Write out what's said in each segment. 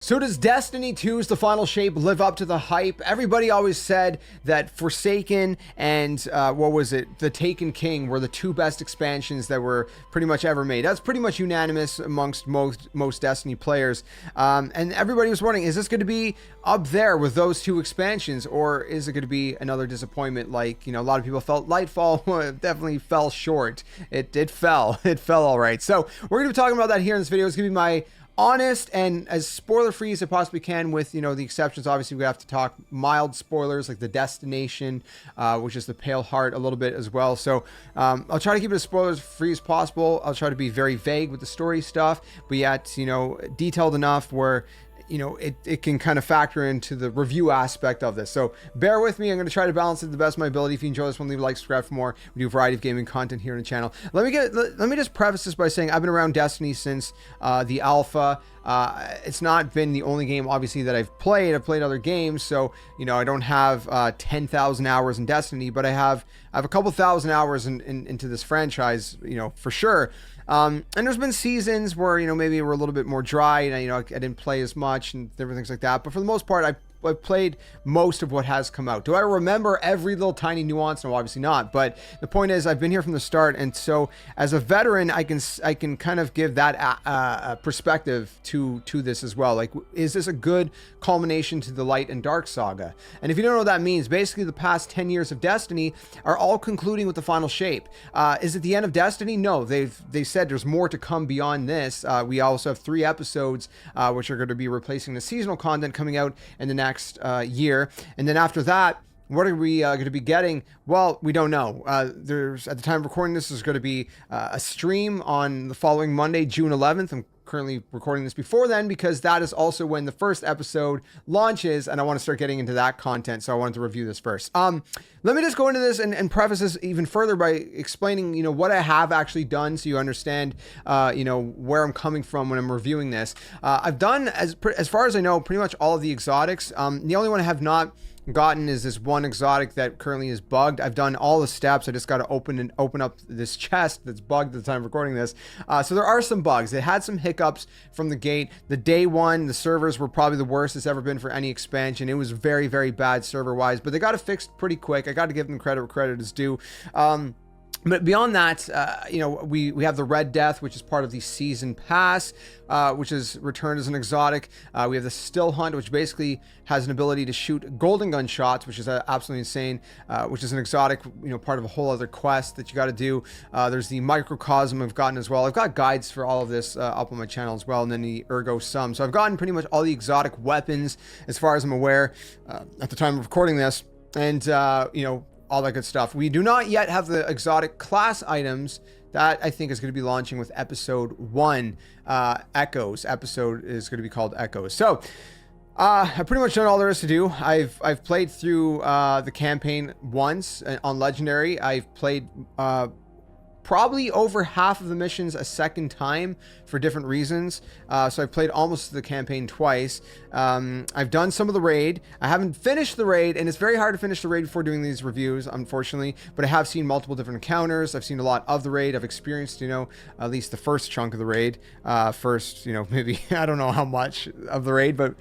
So does Destiny 2's The Final Shape live up to the hype? Everybody always said that Forsaken and what was it? The Taken King were the two best expansions that were pretty much ever made. That's pretty much unanimous amongst most Destiny players. And everybody was wondering, is this going to be up there with those two expansions, or is it going to be another disappointment? Like, you know, a lot of people felt Lightfall definitely fell short. It fell all right. So we're going to be talking about that here in this video. It's going to be my honest and as spoiler free as I possibly can, with, you know, the exceptions. Obviously we have to talk mild spoilers like the destination, which is the Pale Heart, a little bit as well. So I'll try to keep it as spoilers free as possible. I'll try to be very vague with the story stuff, but yet, you know, detailed enough where, you know, it can kind of factor into the review aspect of this. So bear with me. I'm going to try to balance it to the best of my ability. If you enjoy this one, leave a like, subscribe for more. We do a variety of gaming content here on the channel. Let me just preface this by saying I've been around Destiny since the alpha. It's not been the only game, obviously, that I've played. I've played other games, so, you know, I don't have 10,000 hours in Destiny, but I have a couple thousand hours into this franchise, you know, for sure. And there's been seasons where, you know, maybe we're a little bit more dry and, you know, I didn't play as much and different things like that. But for the most part, I've played most of what has come out. Do I remember every little tiny nuance? No, obviously not. But the point is, I've been here from the start, and so as a veteran, I can kind of give that perspective to this as well. Like, is this a good culmination to the Light and Dark saga? And if you don't know what that means, basically the past 10 years of Destiny are all concluding with the Final Shape. Is it the end of Destiny? No, they said there's more to come beyond this. We also have 3 episodes which are going to be replacing the seasonal content coming out in the next year. And then after that, what are we going to be getting? Well, we don't know. There's, at the time of recording this, is going to be a stream on the following Monday, June 11th. I'm currently recording this before then because that is also when the first episode launches, and I want to start getting into that content, so I wanted to review this first. Let me just go into this and preface this even further by explaining, you know, what I have actually done, so you understand, you know, where I'm coming from when I'm reviewing this. I've done, as far as I know, pretty much all of the exotics. The only one I have not gotten is this one exotic that currently is bugged. I've done all the steps. I just got to open up this chest that's bugged at the time of recording this. So there are some bugs. It had some hiccups from the gate. The day one, the servers were probably the worst it's ever been for any expansion. It was very, very bad server wise, but they got it fixed pretty quick. I got to give them credit where credit is due. But beyond that, you know, we have the Red Death, which is part of the Season Pass, which is returned as an exotic. We have the Still Hunt, which basically has an ability to shoot golden gun shots, which is absolutely insane, which is an exotic, you know, part of a whole other quest that you got to do. There's the Microcosm I've gotten as well. I've got guides for all of this up on my channel as well, and then the Ergo Sum. So I've gotten pretty much all the exotic weapons, as far as I'm aware, at the time of recording this, and, you know, all that good stuff. We do not yet have the exotic class items. That, I think, is going to be launching with episode 1. Echoes episode is going to be called Echoes. So I've pretty much done all there is to do. I've played through the campaign once on Legendary. I've played probably over half of the missions a second time for different reasons. So I've played almost the campaign twice. I've done some of the raid. I haven't finished the raid, and it's very hard to finish the raid before doing these reviews, unfortunately, but I have seen multiple different encounters. I've seen a lot of the raid. I've experienced, you know, at least the first chunk of the raid. First, you know, maybe, I don't know how much of the raid, but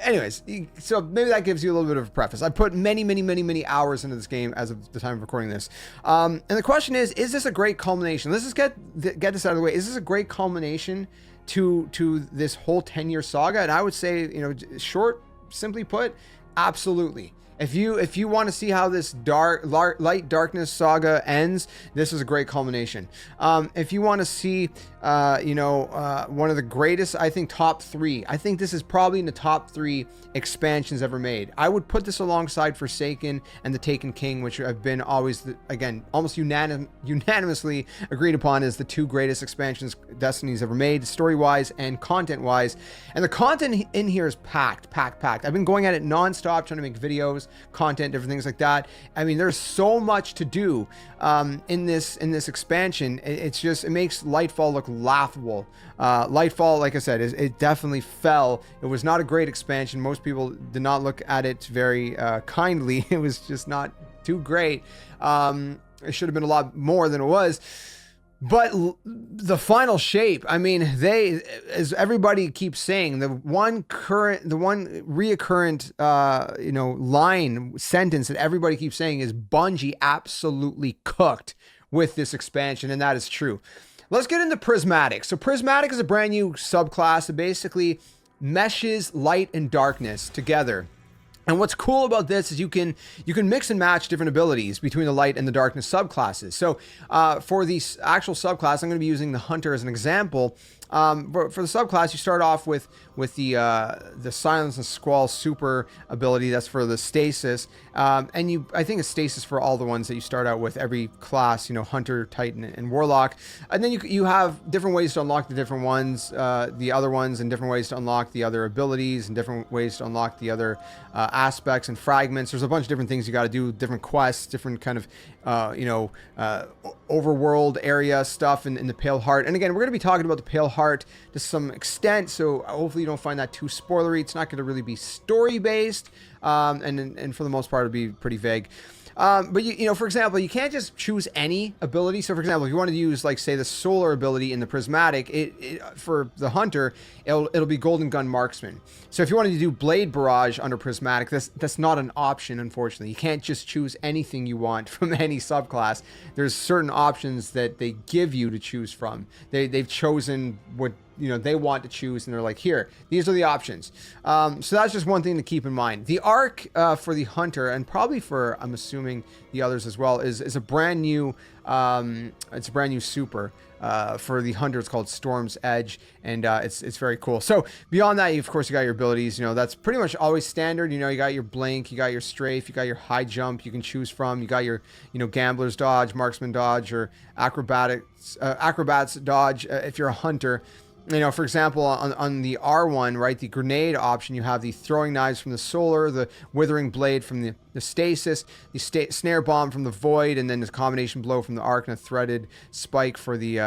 anyways, so maybe that gives you a little bit of a preface. I put many hours into this game as of the time of recording this. And the question is this a great culmination? Let's just get this out of the way. Is this a great culmination to this whole 10-year saga? And I would say, you know, short, simply put, absolutely. If you want to see how this light darkness saga ends, this is a great culmination. If you want to see, you know, one of the greatest, I think top 3. I think this is probably in the top 3 expansions ever made. I would put this alongside Forsaken and the Taken King, which have been always, again, almost unanimously agreed upon as the 2 greatest expansions Destiny's ever made, story-wise and content-wise. And the content in here is packed. I've been going at it non-stop, trying to make videos, content, different things like that. I mean, there's so much to do in this expansion. It makes Lightfall look laughable. Lightfall, like I said, it definitely fell. It was not a great expansion. Most people did not look at it very kindly. It was just not too great. It should have been a lot more than it was. But the final shape, I mean, they, as everybody keeps saying, the one reoccurrent, sentence that everybody keeps saying is Bungie absolutely cooked with this expansion, and that is true. Let's get into Prismatic. So Prismatic is a brand new subclass that basically meshes light and darkness together. And what's cool about this is you can mix and match different abilities between the light and the darkness subclasses. So for the actual subclass, I'm going to be using the Hunter as an example. For the subclass, you start off with the Silence and Squall super ability. That's for the stasis, and I think it's stasis for all the ones that you start out with every class. Hunter, Titan, and Warlock. And then you have different ways to unlock the different ones, the other ones, and different ways to unlock the other abilities, and different ways to unlock the other aspects and fragments. There's a bunch of different things you got to do, different quests, different kind of overworld area stuff in the Pale Heart. And again, we're going to be talking about the Pale Heart to some extent, so hopefully you don't find that too spoilery. It's not going to really be story based, and for the most part it'll be pretty vague. But for example, you can't just choose any ability. So for example, if you want to use, like, say, the solar ability in the Prismatic, for the Hunter, it'll be Golden Gun Marksman. So if you wanted to do Blade Barrage under Prismatic, that's not an option, unfortunately. You can't just choose anything you want from any subclass. There's certain options that they give you to choose from. They've chosen what they want to choose, and they're like, here, these are the options. So that's just one thing to keep in mind. The arc for the Hunter, and probably for, I'm assuming, the others as well, is a brand new it's a brand new super. For the Hunter, it's called Storm's Edge, and it's very cool. So beyond that, of course, you got your abilities. That's pretty much always standard. You got your blink, you got your strafe, you got your high jump you can choose from. You got your gambler's dodge, marksman dodge, or acrobats dodge if you're a Hunter. For example, on the R1, right, the grenade option, you have the throwing knives from the solar, the withering blade from the stasis, the snare bomb from the void, and then the combination blow from the arc, and a threaded spike for the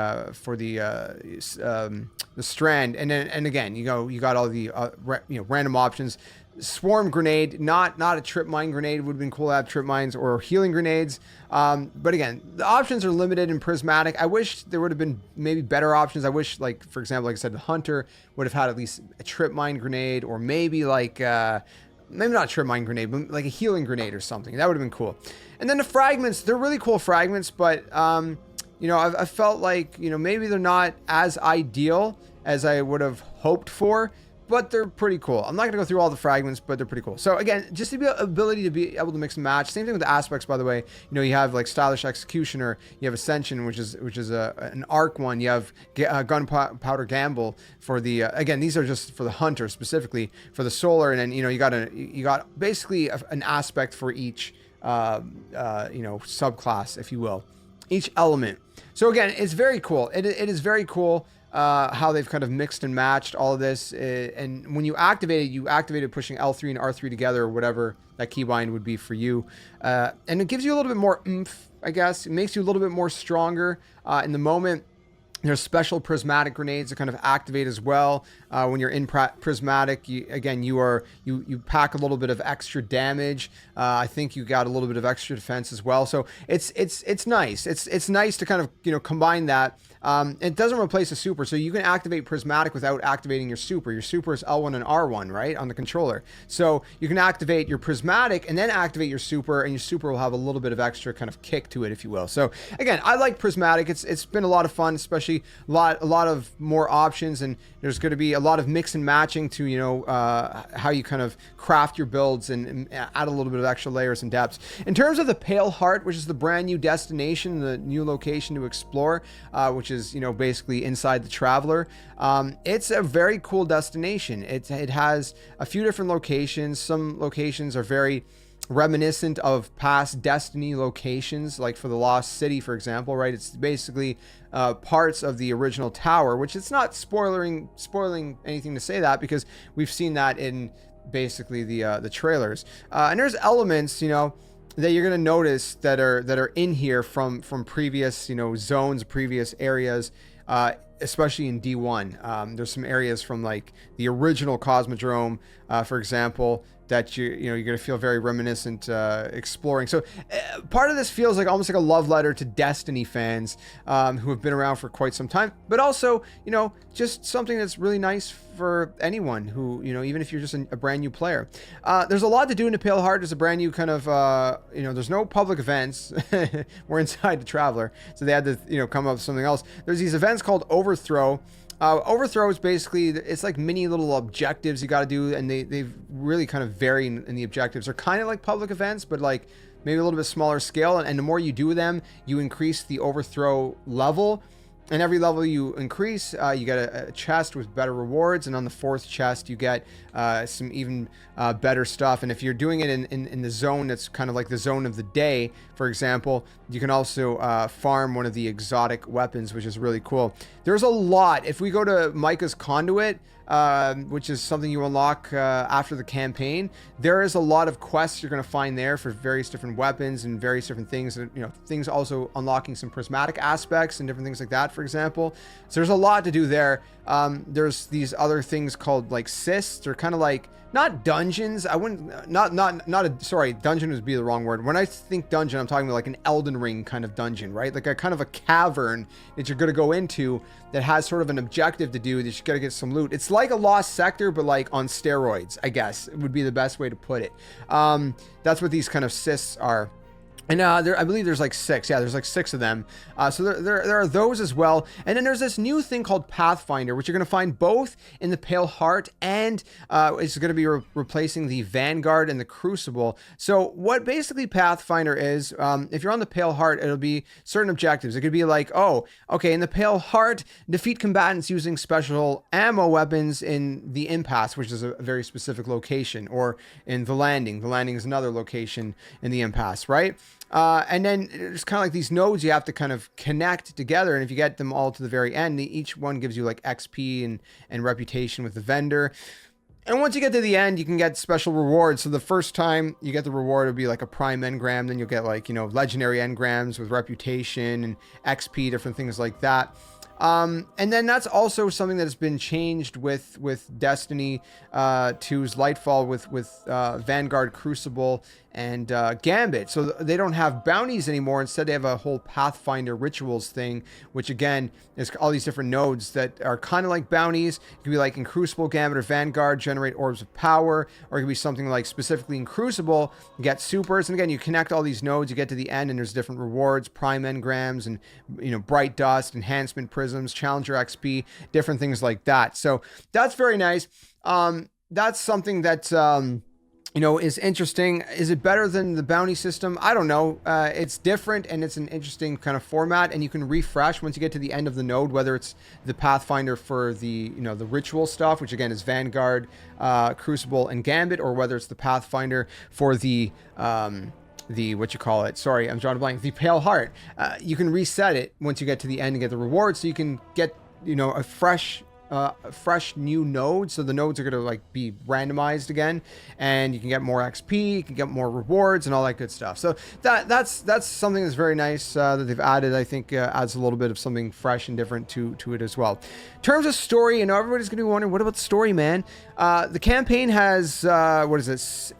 strand. And again, you got all the random options. Swarm grenade, not a trip mine grenade. It would have been cool to have trip mines or healing grenades. But again, the options are limited in Prismatic. I wish there would have been maybe better options. I wish, like, for example, like I said, the Hunter would have had at least a trip mine grenade, or maybe maybe not a trip mine grenade, but like a healing grenade or something. That would have been cool. And then the fragments, they're really cool fragments, but I felt like, maybe they're not as ideal as I would have hoped for. But they're pretty cool. I'm not going to go through all the fragments, but they're pretty cool. So again, just the ability to be able to mix and match. Same thing with the aspects, by the way. You have like Stylish Executioner. You have Ascension, which is an arc one. You have Gunpowder Gamble for the. Again, these are just for the Hunter specifically for the solar, and then you got basically an aspect for each subclass, if you will, each element. So again, it's very cool. It is very cool. How they've kind of mixed and matched all of this, and when you activate it pushing L3 and R3 together, or whatever that keybind would be for you, and it gives you a little bit more oomph, I guess. It makes you a little bit more stronger in the moment. There's special prismatic grenades that kind of activate as well when you're in prismatic. You pack a little bit of extra damage. I think you got a little bit of extra defense as well. So it's nice. It's nice to kind of combine that. It doesn't replace a super, so you can activate Prismatic without activating your super. Your super is L1 and R1, right, on the controller. So you can activate your Prismatic and then activate your super, and your super will have a little bit of extra kind of kick to it, if you will. So again, I like Prismatic. It's been a lot of fun, especially a lot of more options, and there's going to be a lot of mix and matching to how you kind of craft your builds and add a little bit of extra layers and depths. In terms of the Pale Heart, which is the brand new destination, the new location to explore, which is basically inside the Traveler. It's a very cool destination. It has a few different locations. Some locations are very reminiscent of past Destiny locations, like for the Lost City, for example, right? It's basically parts of the original tower, which it's not spoiling anything to say that, because we've seen that in basically the trailers. And there's elements, that you're going to notice that are in here from previous, zones, previous areas, especially in D1. There's some areas from like the original Cosmodrome, for example, that you're gonna feel very reminiscent exploring. So part of this feels like almost like a love letter to Destiny fans who have been around for quite some time, but also just something that's really nice for anyone who even if you're just a brand new player. There's a lot to do in the Pale Heart. There's a brand new kind of there's no public events. We're inside the Traveler, so they had to come up with something else. There's these events called Overthrow. Overthrow is basically, it's like mini little objectives you got to do, and they've really kind of vary in the objectives. They're kind of like public events, but like maybe a little bit smaller scale, and the more you do them, you increase the overthrow level. And every level you increase, you get a chest with better rewards, and on the 4th chest you get some even better stuff. And if you're doing it in the zone that's kind of like the zone of the day, for example, you can also farm one of the exotic weapons, which is really cool. There's a lot. If we go to Micah's Conduit, which is something you unlock after the campaign, there is a lot of quests you're going to find there for various different weapons and various different things. Things also unlocking some prismatic aspects and different things like that, for example. So there's a lot to do there. There's these other things called like cysts. They're kind of like not dungeons. I wouldn't sorry, dungeon would be the wrong word. When I think dungeon, I'm talking about like an Elden Ring kind of dungeon, right? Like a kind of a cavern that you're going to go into that has sort of an objective to do. That you got to get some loot. It's like a lost sector, but like on steroids, I guess it would be the best way to put it. That's what these kind of cysts are. And I believe there's like 6. Yeah, there's like 6 of them. So there are those as well. And then there's this new thing called Pathfinder, which you're going to find both in the Pale Heart, and it's going to be replacing the Vanguard and the Crucible. So what basically Pathfinder is, if you're on the Pale Heart, it'll be certain objectives. It could be like, oh, okay, in the Pale Heart, defeat combatants using special ammo weapons in the Impasse, which is a very specific location, or in the Landing. The Landing is another location in the Impasse, right? And then there's kind of like these nodes you have to kind of connect together, and if you get them all to the very end, each one gives you like XP and reputation with the vendor. And once you get to the end, you can get special rewards. So the first time you get the reward, it'll be like a prime engram. Then you'll get like legendary engrams with reputation and XP, different things like that. And then that's also something that has been changed with Destiny 2's Lightfall with Vanguard, Crucible, and Gambit. So they don't have bounties anymore. Instead, they have a whole Pathfinder rituals thing, which again is all these different nodes that are kind of like bounties. It could be like in Crucible, Gambit, or Vanguard, generate orbs of power, or it could be something like specifically in Crucible, get supers. And again, you connect all these nodes, you get to the end, and there's different rewards, prime engrams, and bright dust, enhancement prisms, challenger XP, different things like that. So that's very nice. That's something that is interesting. Is it better than the bounty system? I don't know. It's different, and it's an interesting kind of format, and you can refresh once you get to the end of the node, whether it's the Pathfinder for the the ritual stuff, which again is Vanguard, Crucible, and Gambit, or whether it's the Pathfinder for the what you call it, sorry, I'm drawing a blank, the Pale Heart. You can reset it once you get to the end and get the reward, so you can get a fresh new node. So the nodes are going to like be randomized again, and you can get more XP, you can get more rewards, and all that good stuff. So that's something that's very nice that they've added. I think adds a little bit of something fresh and different to it as well. In terms of story, everybody's going to be wondering, what about the story, man? The campaign has what is this,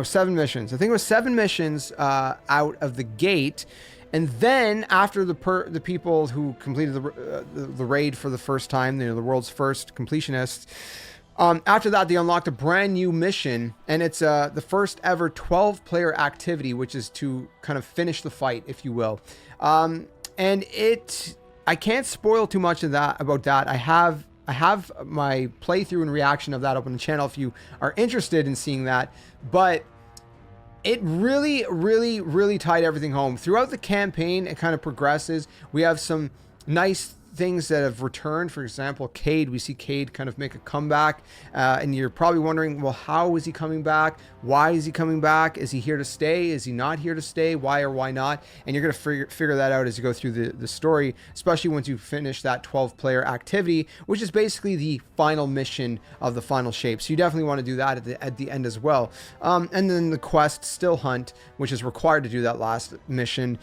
7 missions. I think it was 7 missions out of the gate. And then after the people who completed the raid for the first time, the world's first completionists, after that they unlocked a brand new mission, and it's the first ever 12-player activity, which is to kind of finish the fight, if you will. And I can't spoil too much of that about that. I have my playthrough and reaction of that up on the channel if you are interested in seeing that. But it really, really, really tied everything home. Throughout the campaign, it kind of progresses. We have some nice things that have returned. For example, Cade. We see Cade kind of make a comeback. And you're probably wondering, well, how is he coming back? Why is he coming back? Is he here to stay? Is he not here to stay? Why or why not? And you're going to figure that out as you go through the story, especially once you finish that 12-player activity, which is basically the final mission of the final shape. So you definitely want to do that at the end as well. And then the quest Still Hunt, which is required to do that last mission.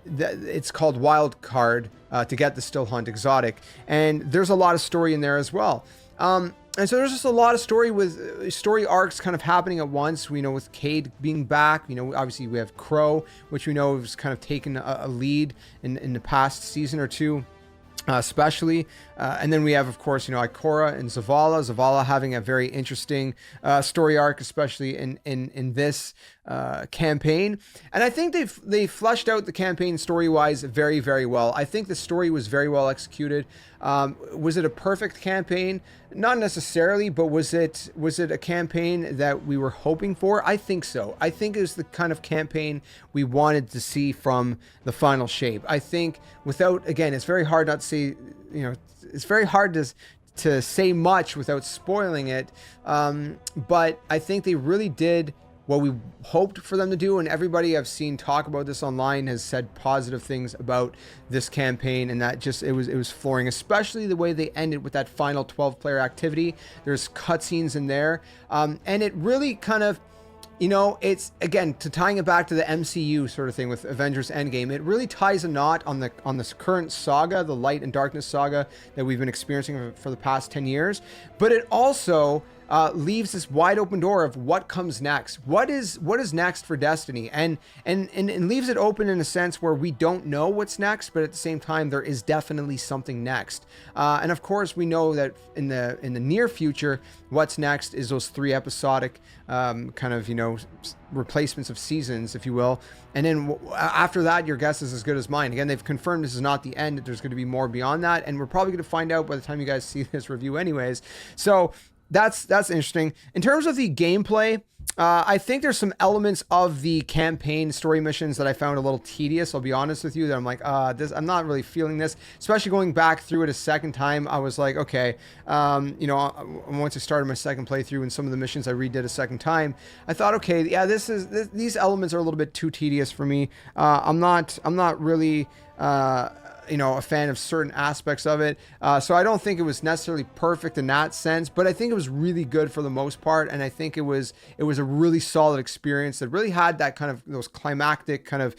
It's called Wild Card to get the Still Hunt exotic, and there's a lot of story in there as well. And And so there's just a lot of story arcs kind of happening at once. We know with Cade being back, you know, obviously we have Crow, which we know has kind of taken a lead in the past season or two. Especially, and then we have, of course, you know, Ikora and Zavala having a very interesting story arc, especially in this campaign. And I think they fleshed out the campaign story-wise very, very well. I think the story was very well executed. Was it a perfect campaign? Not necessarily, but was it a campaign that we were hoping for? I think so. I think it was the kind of campaign we wanted to see from the final shape. I think again, it's very hard not to say, you know, it's very hard to say much without spoiling it. But I think they really did what we hoped for them to do, and everybody I've seen talk about this online has said positive things about this campaign, and that just it was flooring, especially the way they ended with that final 12-player activity. There's cutscenes in there, and it really kind of, you know, it's again to tying it back to the MCU sort of thing with Avengers Endgame. It really ties a knot on this current saga, the Light and Darkness saga that we've been experiencing for the past 10 years. But it also leaves this wide open door of what comes next. What is next for Destiny, and leaves it open in a sense where we don't know what's next, but at the same time there is definitely something next. And of course we know that in the near future, what's next is those 3 episodic kind of, you know, replacements of seasons, if you will. And then after that, your guess is as good as mine. Again, they've confirmed this is not the end. There's going to be more beyond that, and we're probably going to find out by the time you guys see this review anyways. So that's interesting. In terms of the gameplay, I think there's some elements of the campaign story missions that I found a little tedious. I'll be honest with you, that I'm like, I'm not really feeling this. Especially going back through it a second time, I was like, okay, you know, once I started my second playthrough and some of the missions I redid a second time, I thought, okay, yeah, these elements are a little bit too tedious for me. I'm not really you know, a fan of certain aspects of it. So I don't think it was necessarily perfect in that sense, but I think it was really good for the most part. And I think it was a really solid experience that really had that kind of those climactic kind of,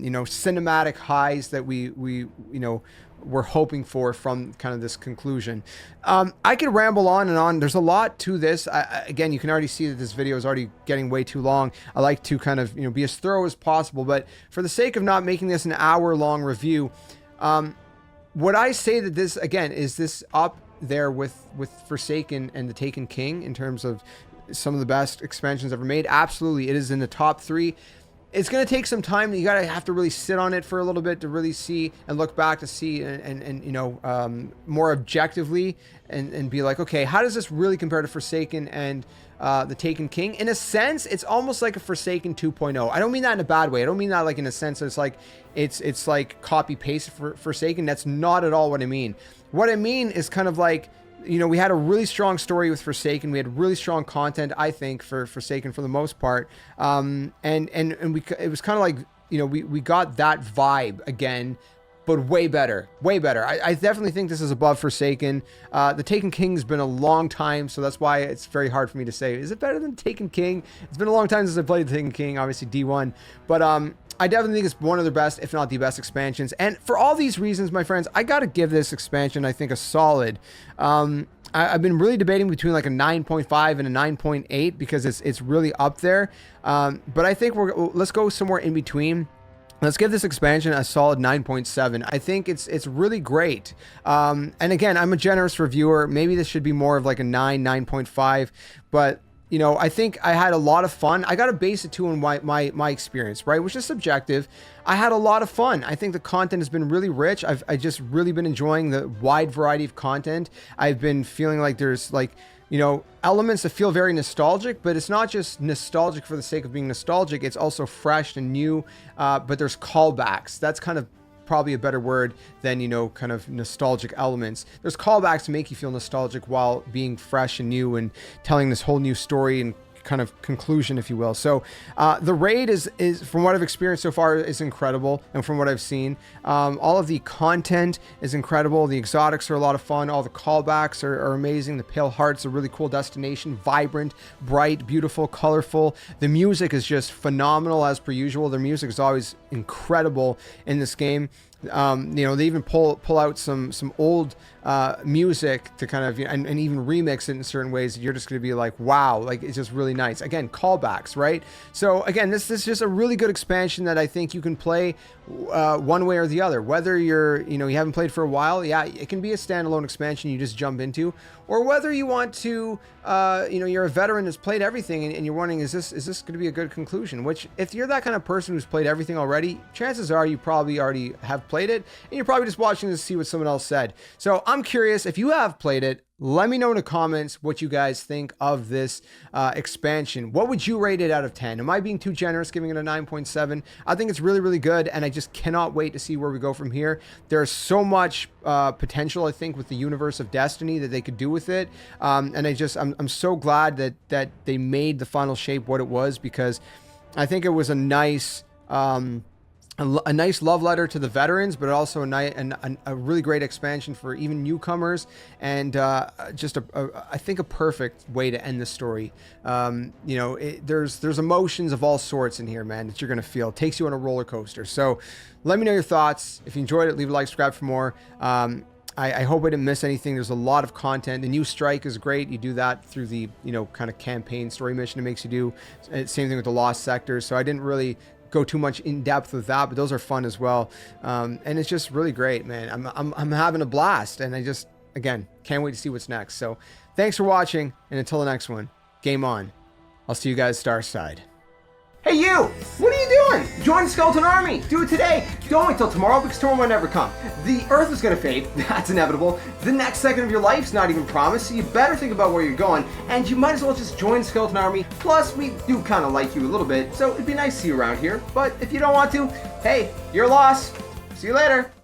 you know, cinematic highs that we you know, we're hoping for from kind of this conclusion. I could ramble on and on. There's a lot to this. Again, you can already see that this video is already getting way too long. I like to kind of, you know, be as thorough as possible, but for the sake of not making this an hour-long review, would I say that this, again, is this up there with Forsaken and the Taken King in terms of some of the best expansions ever made? Absolutely. It is in the top 3. It's going to take some time. You have to really sit on it for a little bit to really see and look back to see and you know, more objectively and be like, okay, how does this really compare to Forsaken and the Taken King? In a sense, it's almost like a Forsaken 2.0. I don't mean that in a bad way. I don't mean that like in a sense that it's like copy paste for Forsaken. That's not at all what I mean. What I mean is kind of like, you know, we had a really strong story with Forsaken. We had really strong content, I think, for Forsaken for the most part. And it was kind of like, you know, we got that vibe again, but way better, way better. I definitely think this is above Forsaken. The Taken King's been a long time, so that's why it's very hard for me to say, is it better than Taken King? It's been a long time since I played the Taken King, obviously D1, but I definitely think it's one of the best, if not the best expansions. And for all these reasons, my friends, I got to give this expansion, I think, a solid. I've been really debating between like a 9.5 and a 9.8 because it's really up there. But I think let's go somewhere in between. Let's give this expansion a solid 9.7. I think it's really great. And again, I'm a generous reviewer. Maybe this should be more of like a 9.5, but you know, I think I had a lot of fun. I got to base it too on my experience, right? Which is subjective. I had a lot of fun. I think the content has been really rich. I've just really been enjoying the wide variety of content. I've been feeling like there's like, you know, elements that feel very nostalgic, but it's not just nostalgic for the sake of being nostalgic. It's also fresh and new, but there's callbacks. That's kind of probably a better word than, you know, kind of nostalgic elements. There's callbacks to make you feel nostalgic while being fresh and new and telling this whole new story and kind of conclusion, if you will. So the raid is from what I've experienced so far is incredible, and from what I've seen, all of the content is incredible. The exotics are a lot of fun. All the callbacks are amazing. The Pale Heart's a really cool destination, vibrant, bright, beautiful, colorful. The music is just phenomenal as per usual. Their music is always incredible in this game. You know, they even pull out some old music to kind of, and even remix it in certain ways that you're just going to be like, wow, like it's just really nice. Again, callbacks, right? So again, this is just a really good expansion that I think you can play one way or the other. Whether you haven't played for a while, yeah, it can be a standalone expansion you just jump into, or whether you want to, you're a veteran that's played everything and you're wondering, is this going to be a good conclusion? Which, if you're that kind of person who's played everything already, chances are you probably already have played it, and you're probably just watching to see what someone else said. So I'm curious, if you have played it, let me know in the comments what you guys think of this expansion. What would you rate it out of 10? Am I being too generous giving it a 9.7? I think it's really, really good, and I just cannot wait to see where we go from here. There's so much potential, I think, with the universe of Destiny that they could do with it. And I'm so glad that they made the final shape what it was, because I think it was a nice love letter to the veterans, but also a really great expansion for even newcomers, and just I think a perfect way to end the story. There's emotions of all sorts in here, man, that you're gonna feel. It takes you on a roller coaster. So let me know your thoughts. If you enjoyed it, leave a like, subscribe for more. I hope I didn't miss anything. There's a lot of content. The new strike is great. You do that through the kind of campaign story mission it makes you do. Same thing with the lost sectors. So I didn't really go too much in depth with that, but those are fun as well. And it's just really great, man. I'm having a blast, and I just, again, can't wait to see what's next. So thanks for watching, and until the next one, game on. I'll see you guys Starside. Hey you! What are you doing? Join the Skeleton Army! Do it today! Don't wait till tomorrow, because tomorrow might never come. The Earth is gonna fade, that's inevitable. The next second of your life's not even promised, so you better think about where you're going, and you might as well just join the Skeleton Army. Plus, we do kind of like you a little bit, so it'd be nice to see you around here. But if you don't want to, hey, your loss. See you later!